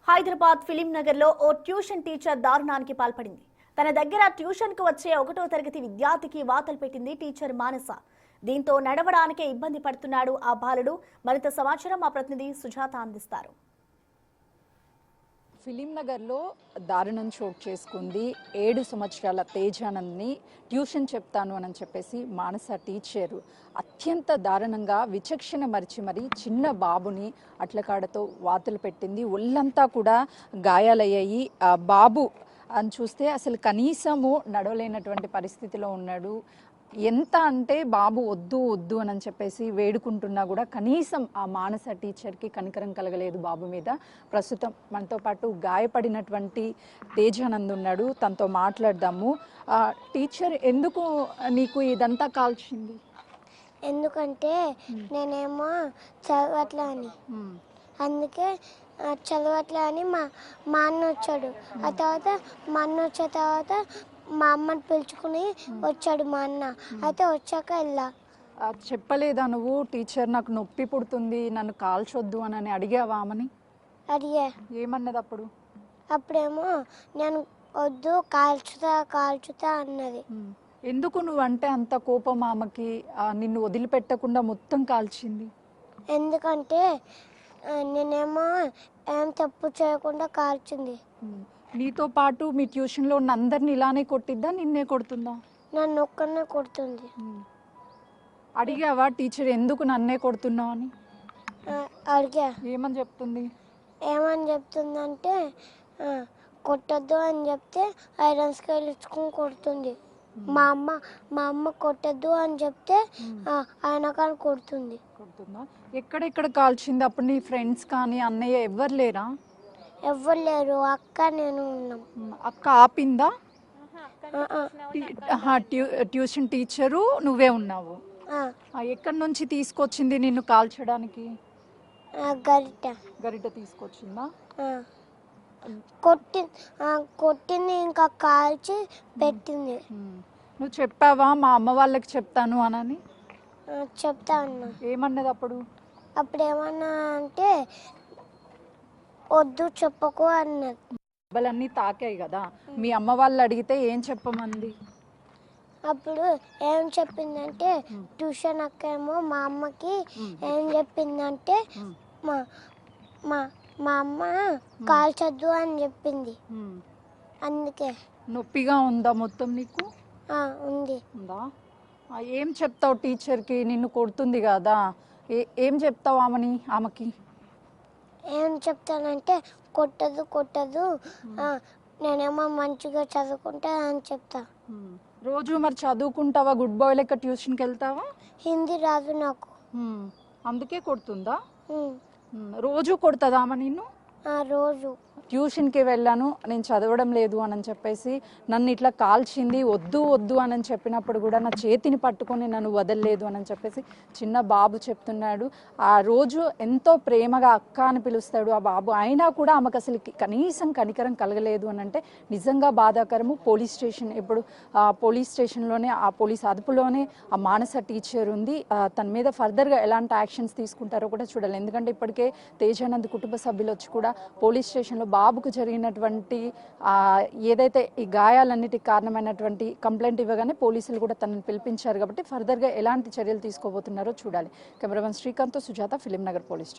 Hyderabad film Nagar లో ఓ tuition teacher దారుణానికి పాల్పడింది. తన దగ్గర ట్యూషన్ కు వచ్చే 1వ తరగతి విద్యార్థికి వాతలు పెట్టింది టీచర్ మానస. దీంతో నడవడానికే ఇబ్బంది పడుతున్నాడు ఆ బాలుడు. మరింత సమాచారం మా ప్రతినిధి సుజాత అందిస్తారు. ఫిలిం నగర్లో దారుణం చోటు చేసుకుంది. 7 సంవత్సరాల తేజానంద్ని ట్యూషన్ చెప్తాను అని చెప్పేసి మానస టీచరు అత్యంత దారుణంగా విచక్షణ మరిచి మరి చిన్న బాబుని అట్లకాడతో వాతలు పెట్టింది. ఒళ్ళంతా కూడా గాయాలయ్యాయి. బాబు అని చూస్తే అసలు కనీసము నడవలేనటువంటి పరిస్థితిలో ఉన్నాడు. ఎంత అంటే బాబు వద్దు వద్దు అని చెప్పేసి వేడుకుంటున్నా కూడా కనీసం ఆ మానస టీచర్కి కనికరం కలగలేదు బాబు మీద. ప్రస్తుతం మనతో పాటు గాయపడినటువంటి తేజానంద్ ఉన్నాడు, తనతో మాట్లాడదాము. టీచర్, ఎందుకు నీకు ఇదంతా కాల్చింది? ఎందుకంటే నేనేమో చదవట్లే అని, అందుకే చదవట్లే అని మా అన్న వచ్చాడు. ఆ తర్వాత మా అన్న వచ్చిన తర్వాత మా అమ్మని పిలుచుకుని వచ్చాడు మా అన్న. అయితే వచ్చాక వెళ్ళా. చెప్పలేదా నువ్వు టీచర్ నాకు నొప్పి పుడుతుంది నన్ను కాల్చొద్దు అని అడిగావా ఆమెని? అడిగా. ఏమన్నది అప్పుడు? అప్పుడేమో నేను వద్దు కాల్చుతా అన్నది. ఎందుకు నువ్వు అంటే అంత కోపం ఆమెకి? నిన్ను వదిలిపెట్టకుండా మొత్తం కాల్చింది ఎందుకంటే నేనేమో ఏం తప్పు చేయకుండా కాల్చింది. నీతో పాటు మీ ట్యూషన్లో ఉన్న అందరిని ఇలానే కొట్టిద్దా, నిన్నే కొడుతుందా? నన్ను ఒక్కనే కొడుతుంది. అడిగావా టీచర్ ఎందుకు నన్నే కొడుతున్నావు అని? అడిగా. ఏమని చెప్తుందంటే కొట్టద్దు అని చెప్తే ఐరన్ స్కేల్ ఇచ్చుకుని కొడుతుంది. మా అమ్మ కొట్టద్దు అని చెప్తే ఆయన కానీ కొడుతుందా? ఎక్కడెక్కడ కాల్చింది? అప్పుడు నీ ఫ్రెండ్స్ కానీ అన్నయ్య ఎవ్వరు లేరా? ఎవ్వరు లేరు, అక్క నేను ఉన్నాం. అక్క ఆపిందా? ట్యూషన్ టీచరు నువ్వే ఉన్నావు. ఎక్కడి నుంచి తీసుకొచ్చింది నిన్ను కాల్చడానికి? గరిట తీసుకొచ్చిందా? కొట్టింది, ఇంకా కాల్చి పెట్టింది. నువ్వు చెప్పావా మా అమ్మ వాళ్ళకి చెప్తాను అని? చెప్తా అన్నా. ఏమన్నది అప్పుడు? ఏమన్నా అంటే వద్దు చెప్పకు అన్నది. దెబ్బలన్నీ తాకాయి కదా, మీ అమ్మ వాళ్ళు అడిగితే ఏం చెప్పమంది? అప్పుడు ఏం చెప్పిందంటే ట్యూషన్ అక్క ఏమో మా అమ్మకి ఏం చెప్పిందంటే మా అమ్మ కాల్చొద్దు అని చెప్పింది. అందుకే. నొప్పిగా ఉందా మొత్తం నీకు? ఉందా? ఏం చెప్తావు టీచర్కి? నిన్ను కొడుతుంది కదా, ఏం చెప్తావు ఆమెకి? ఏం చెప్తానంటే కొట్టదు నేనేమో మంచిగా చదువుకుంటా అని చెప్తా. రోజు మరి చదువుకుంటావా? గుడ్ బాయ్ లెక్క ట్యూషన్కి వెళ్తావా? హిందీ రాదు నాకు, అందుకే కొడుతుందా? రోజు కొడుతుందా ఆమె నిన్ను? రోజు. ట్యూషన్కి వెళ్ళాను, నేను చదవడం లేదు అని చెప్పేసి నన్ను ఇట్లా కాల్చింది. వద్దు అని చెప్పినప్పుడు కూడా నా చేతిని పట్టుకొని నన్ను వదలలేదు అని చెప్పేసి చిన్న బాబు చెప్తున్నాడు. ఆ రోజు ఎంతో ప్రేమగా అక్క అని పిలుస్తాడు ఆ బాబు, అయినా కూడా ఆమెకు అసలు కనీసం కనికరం కలగలేదు అని అంటే నిజంగా బాధాకరము. పోలీస్ స్టేషన్ ఇప్పుడు పోలీస్ స్టేషన్లోనే, ఆ పోలీస్ అదుపులోనే ఆ మానస టీచర్ ఉంది. తన మీద ఫర్దర్గా ఎలాంటి యాక్షన్స్ తీసుకుంటారో కూడా చూడాలి. ఎందుకంటే ఇప్పటికే తేజానంద్ కుటుంబ సభ్యులు వచ్చి కూడా పోలీస్ స్టేషన్లో బాబుకు జరిగినటువంటి ఏదైతే ఈ గాయాలన్నిటికి కారణమైనటువంటి కంప్లైంట్ ఇవ్వగానే పోలీసులు కూడా తనను పిలిపించారు. కాబట్టి ఫర్దర్గా ఎలాంటి చర్యలు తీసుకోబోతున్నారో చూడాలి. Cameraman Srikanth, Sujatha, film Nagar police.